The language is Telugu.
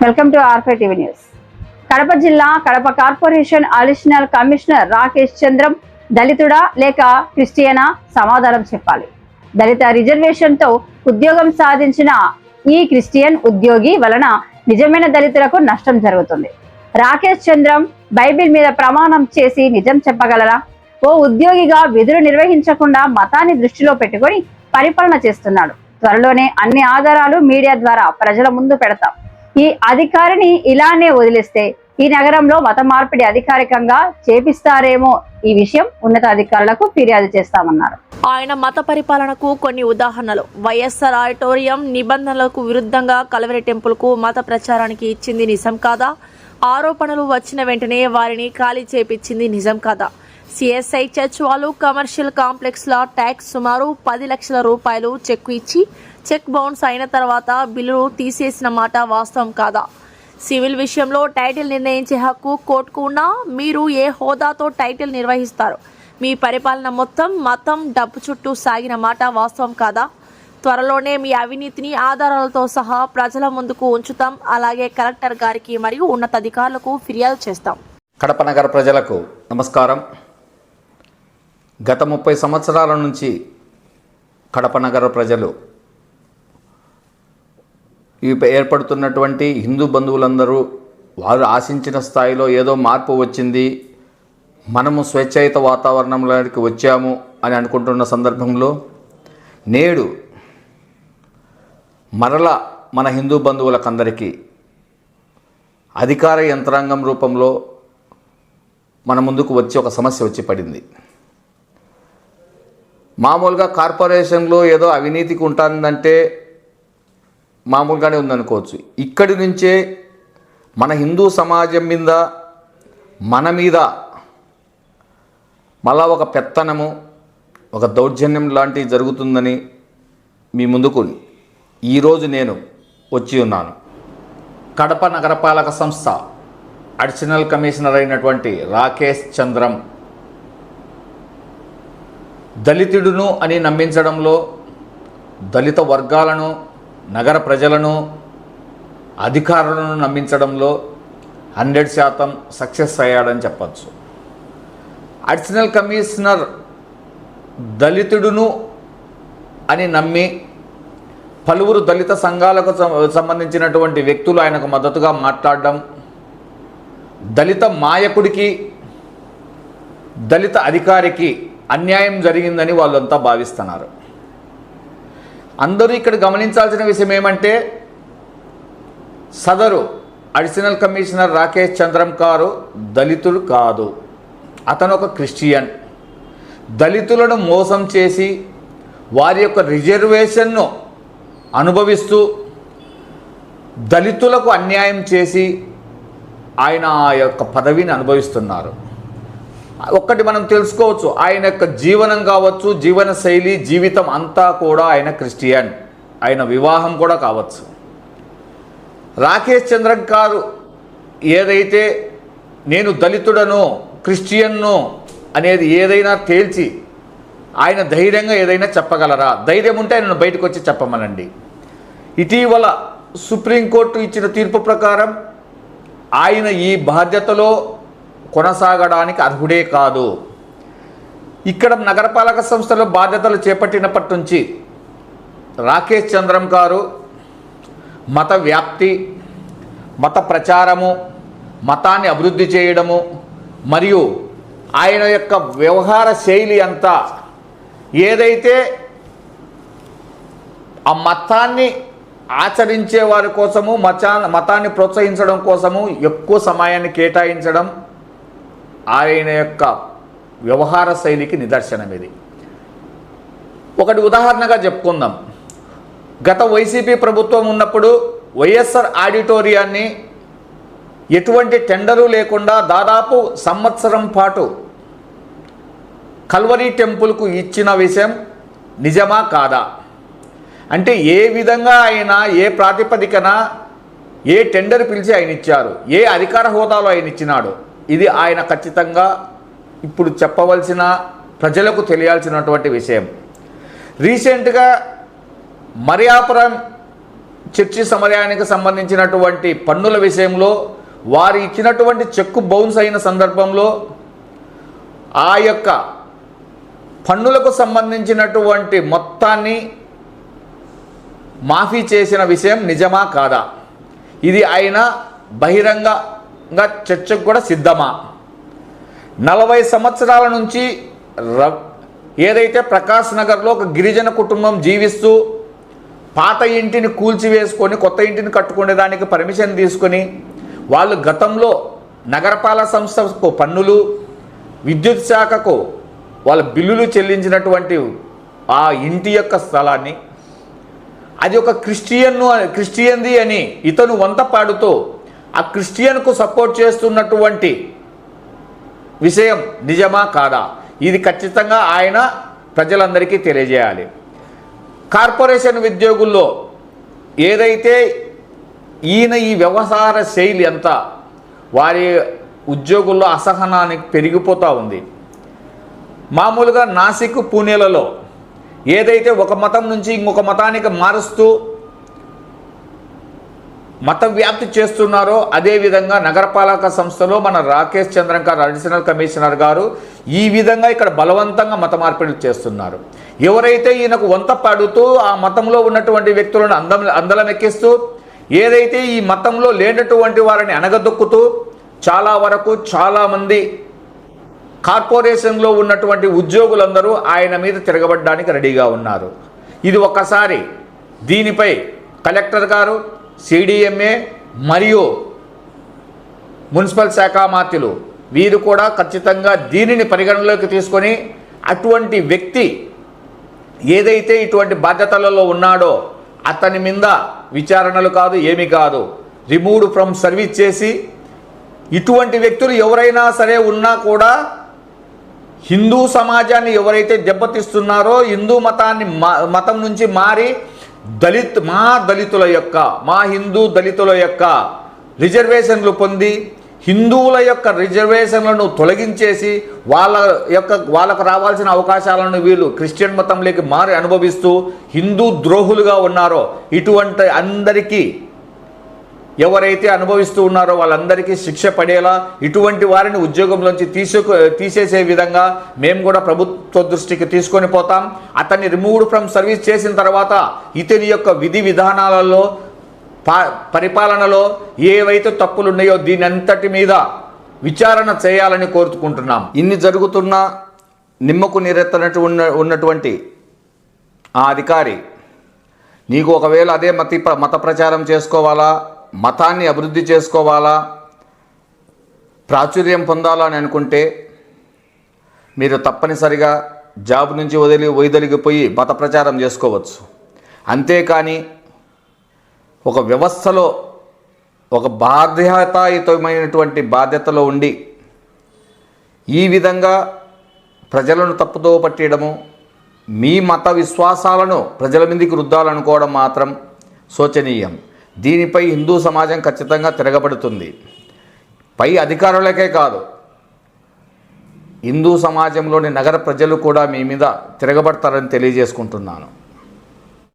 వెల్కమ్ టు ఆర్ఫై టీవీ న్యూస్. కడప జిల్లా Kadapa corporation additional commissioner Rakesh Chandram దళితుడా లేక క్రిస్టియనా సమాధానం చెప్పాలి. దళిత రిజర్వేషన్ తో ఉద్యోగం సాధించిన ఈ క్రిస్టియన్ ఉద్యోగి వలన నిజమైన దళితులకు నష్టం జరుగుతుంది. రాకేష్ చంద్రం బైబిల్ మీద ప్రమాణం చేసి నిజం చెప్పగలరా? ఓ ఉద్యోగిగా విధులు నిర్వహించకుండా మతాన్ని దృష్టిలో పెట్టుకొని పరిపాలన చేస్తున్నాడు. త్వరలోనే అన్ని ఆధారాలు మీడియా ద్వారా ప్రజల ముందు పెడతాం. ఈ అధికారిని ఇలానే వదిలేస్తే ఈ నగరంలో మత మార్పిడి అధికారికంగా చేపిస్తారేమో. ఈ విషయం ఉన్నతాధికారులకు ఫిర్యాదు చేస్తామన్నారు. ఆయన మత పరిపాలనకు కొన్ని ఉదాహరణలు. వైఎస్ఆర్ ఆడిటోరియం నిబంధనలకు విరుద్ధంగా కలవరి టెంపుల్కు మత ప్రచారానికి ఇచ్చింది నిజం కాదా? ఆరోపణలు వచ్చిన వెంటనే వారిని ఖాళీ చేపించింది నిజం కాదా? సిఎస్ఐ చర్చ్ వాళ్ళు కమర్షియల్ కాంప్లెక్స్ ల ట్యాక్స్ సుమారు 10 లక్షల రూపాయలు చెక్కు ఇచ్చి చెక్ బౌన్స్ అయిన తర్వాత బిల్లును తీసేసిన మాట వాస్తవం కాదా? సివిల్ విషయంలో టైటిల్ నిర్ణయించే హక్కు కోర్టుకు ఉన్నా మీరు ఏ హోదాతో టైటిల్ నిర్వహిస్తారు? మీ పరిపాలన మొత్తం మతం డబ్బు చుట్టూ సాగిన మాట వాస్తవం కాదా? త్వరలోనే మీ అవినీతిని ఆధారాలతో సహా ప్రజల ముందుకు ఉంచుతాం. అలాగే కలెక్టర్ గారికి మరియు ఉన్నతాధికారులకు ఫిర్యాదు చేస్తాం. కడప నగర ప్రజలకు నమస్కారం. గత 30 సంవత్సరాల నుంచి కడప నగర ప్రజలు ఏర్పడుతున్నటువంటి హిందూ బంధువులందరూ వారు ఆశించిన స్థాయిలో ఏదో మార్పు వచ్చింది, మనము స్వేచ్ఛాయుత వాతావరణంలోకి వచ్చాము అని అనుకుంటున్న సందర్భంలో నేడు మరలా మన హిందూ బంధువులకందరికీ అధికార యంత్రాంగం రూపంలో మన ముందుకు వచ్చి ఒక సమస్య వచ్చి పడింది. మామూలుగా కార్పొరేషన్లో ఏదో అవినీతికి ఉంటుందంటే మామూలుగానే ఉందనుకోవచ్చు. ఇక్కడి నుంచే మన హిందూ సమాజం మీద మన మీద మళ్ళా ఒక పెత్తనము, ఒక దౌర్జన్యం లాంటివి జరుగుతుందని మీ ముందుకు ఈరోజు నేను వచ్చి ఉన్నాను. కడప నగరపాలక సంస్థ అడిషనల్ కమిషనర్ అయినటువంటి రాకేష్ చంద్రం దళితుడును అని నమ్మించడంలో దళిత వర్గాలను, నగర ప్రజలను, అధికారులను నమ్మించడంలో 100% సక్సెస్ అయ్యాడని చెప్పచ్చు. అడిషనల్ కమిషనర్ దళితుడును అని నమ్మి పలువురు దళిత సంఘాలకు సంబంధించినటువంటి వ్యక్తులు ఆయనకు మద్దతుగా మాట్లాడడం, దళిత మాయకుడికి, దళిత అధికారికి అన్యాయం జరిగిందని వాళ్ళంతా భావిస్తున్నారు. అందరూ ఇక్కడ గమనించాల్సిన విషయం ఏమంటే, సదరు అడిషనల్ కమిషనర్ రాకేష్ చంద్రం గారు దళితుడు కాదు, అతను ఒక క్రిస్టియన్. దళితులను మోసం చేసి వారి యొక్క రిజర్వేషన్ను అనుభవిస్తూ దళితులకు అన్యాయం చేసి ఆయన ఆ యొక్క పదవిని అనుభవిస్తున్నారు. ఒక్కటి మనం తెలుసుకోవచ్చు, ఆయన యొక్క జీవనం కావచ్చు, జీవన శైలి, జీవితం అంతా కూడా ఆయన క్రిస్టియన్. ఆయన వివాహం కూడా కావచ్చు. రాకేష్ చంద్రన్ గారు ఏదైతే నేను దళితుడను, క్రిస్టియన్ను అనేది ఏదైనా తేల్చి ఆయన ధైర్యంగా ఏదైనా చెప్పగలరా? ధైర్యం ఉంటే ఆయన బయటకు వచ్చి చెప్పమనండి. ఇటీవల సుప్రీంకోర్టు ఇచ్చిన తీర్పు ప్రకారం ఆయన ఈ బాధ్యతలో కొనసాగడానికి అర్హుడే కాదు. ఇక్కడ నగరపాలక సంస్థలో బాధ్యతలు చేపట్టినప్పటి నుంచి రాకేష్ చంద్రం గారు మత వ్యాప్తి, మత ప్రచారము, మతాన్ని అభివృద్ధి చేయడము మరియు ఆయన యొక్క వ్యవహార శైలి అంతా ఏదైతే ఆ మతాన్ని ఆచరించే వారి కోసము, మతాన్ని ప్రోత్సహించడం కోసము ఎక్కువ సమయాన్ని కేటాయించడం ఆయన యొక్క వ్యవహార శైలికి నిదర్శనం ఇది. ఒకటి ఉదాహరణగా చెప్పుకుందాం. గత వైసీపీ ప్రభుత్వం ఉన్నప్పుడు వైఎస్ఆర్ ఆడిటోరియాన్ని ఎటువంటి టెండరు లేకుండా దాదాపు సంవత్సరం పాటు కల్వరీ టెంపుల్కు ఇచ్చిన విషయం నిజమా కాదా? అంటే ఏ విధంగా ఆయన, ఏ ప్రాతిపదికన, ఏ టెండర్ పిలిచి ఆయన ఇచ్చారు, ఏ అధికార హోదాలో ఆయన ఇచ్చినాడు, ఇది ఆయన ఖచ్చితంగా ఇప్పుడు చెప్పవలసిన, ప్రజలకు తెలియాల్సినటువంటి విషయం. రీసెంట్గా మరియాపురం చర్చి సమయానికి సంబంధించినటువంటి పన్నుల విషయంలో వారు ఇచ్చినటువంటి చెక్కు బౌన్స్ అయిన సందర్భంలో ఆ యొక్క పన్నులకు సంబంధించినటువంటి మొత్తాన్ని మాఫీ చేసిన విషయం నిజమా కాదా? ఇది ఆయన బహిరంగంగా చర్చకు కూడా సిద్ధమా? 40 సంవత్సరాల నుంచి ఏదైతే ప్రకాష్ నగర్లో ఒక గిరిజన కుటుంబం జీవిస్తూ పాత ఇంటిని కూల్చివేసుకొని కొత్త ఇంటిని కట్టుకునేదానికి పర్మిషన్ తీసుకొని వాళ్ళు గతంలో నగరపాలక సంస్థకు పన్నులు, విద్యుత్ శాఖకు వాళ్ళ బిల్లులు చెల్లించినటువంటి ఆ ఇంటి యొక్క స్థలాన్ని అది ఒక క్రిస్టియన్ది అని ఇతను వంత పాడుతూ ఆ క్రిస్టియన్కు సపోర్ట్ చేస్తున్నటువంటి విషయం నిజమా కాదా? ఇది ఖచ్చితంగా ఆయన ప్రజలందరికీ తెలియజేయాలి. కార్పొరేషన్ ఉద్యోగుల్లో ఏదైతే ఈయన ఈ వ్యవహార శైలి అంతా వారి ఉద్యోగుల్లో అసహనానికి పెరిగిపోతూ ఉంది. మామూలుగా నాసిక్, పూణేలలో ఏదైతే ఒక మతం నుంచి ఇంకొక మతానికి మారుస్తూ మత వ్యాప్తి చేస్తున్నారో అదేవిధంగా నగరపాలక సంస్థలో మన రాకేష్ చంద్రన్ గారు అడిషనల్ కమిషనర్ గారు ఈ విధంగా ఇక్కడ బలవంతంగా మత మార్పిడి చేస్తున్నారు. ఎవరైతే ఈయనకు వంత పాడుతూ ఆ మతంలో ఉన్నటువంటి వ్యక్తులను అందలం ఎక్కిస్తూ ఏదైతే ఈ మతంలో లేనటువంటి వారిని అణగదొక్కుతూ చాలా వరకు చాలామంది కార్పొరేషన్లో ఉన్నటువంటి ఉద్యోగులందరూ ఆయన మీద తిరగబడడానికి రెడీగా ఉన్నారు. ఇది ఒక్కసారి దీనిపై కలెక్టర్ గారు, సిడిఎంఏ మరియు మున్సిపల్ శాఖ మాత్యులు వీరు కూడా ఖచ్చితంగా దీనిని పరిగణలోకి తీసుకొని అటువంటి వ్యక్తి ఏదైతే ఇటువంటి బాధ్యతలలో ఉన్నాడో అతని మీద విచారణలు కాదు, ఏమీ కాదు, రిమూవ్డ్ ఫ్రమ్ సర్వీస్ చేసి ఇటువంటి వ్యక్తులు ఎవరైనా సరే ఉన్నా కూడా హిందూ సమాజాన్ని ఎవరైతే దెబ్బతీస్తున్నారో హిందూ మతం నుంచి మారి మా హిందూ దళితుల యొక్క రిజర్వేషన్లు పొంది హిందువుల యొక్క రిజర్వేషన్లను తొలగించేసి వాళ్ళకు రావాల్సిన అవకాశాలను వీళ్ళు క్రిస్టియన్ మతంలోకి మారి అనుభవిస్తూ హిందూ ద్రోహులుగా ఉన్నారో ఇటువంటి అందరికీ ఎవరైతే అనుభవిస్తూ ఉన్నారో వాళ్ళందరికీ శిక్ష పడేలా ఇటువంటి వారిని ఉద్యోగంలోంచి తీసేసే విధంగా మేము కూడా ప్రభుత్వ దృష్టికి తీసుకొని పోతాం. అతన్ని రిమూవ్డ్ ఫ్రమ్ సర్వీస్ చేసిన తర్వాత ఇతని యొక్క విధి విధానాలలో పరిపాలనలో ఏవైతే తప్పులు ఉన్నాయో దీని అంతటి మీద విచారణ చేయాలని కోరుకుంటున్నాం. ఇన్ని జరుగుతున్నా నిమ్మకు నీరెత్తనట్టు ఉన్నటువంటి ఆ అధికారి నీకు ఒకవేళ అదే మత ప్రచారం చేసుకోవాలా, మతాన్ని అభివృద్ధి చేసుకోవాలా, ప్రాచుర్యం పొందాలా అని అనుకుంటే మీరు తప్పనిసరిగా జాబ్ నుంచి వైదొలిగిపోయి మత ప్రచారం చేసుకోవచ్చు. అంతేకాని ఒక వ్యవస్థలో ఒక బాధ్యతాయుతమైనటువంటి బాధ్యతలో ఉండి ఈ విధంగా ప్రజలను తప్పుదో పట్టడము, మీ మత విశ్వాసాలను ప్రజల మీదకి రుద్దాలనుకోవడం మాత్రం శోచనీయం. దీనిపై హిందూ సమాజం ఖచ్చితంగా తిరగబడుతుంది. పై అధికారులకే కాదు, హిందూ సమాజంలోని నగర ప్రజలు కూడా మీ మీద తిరగబడతారని తెలియజేసుకుంటున్నాను.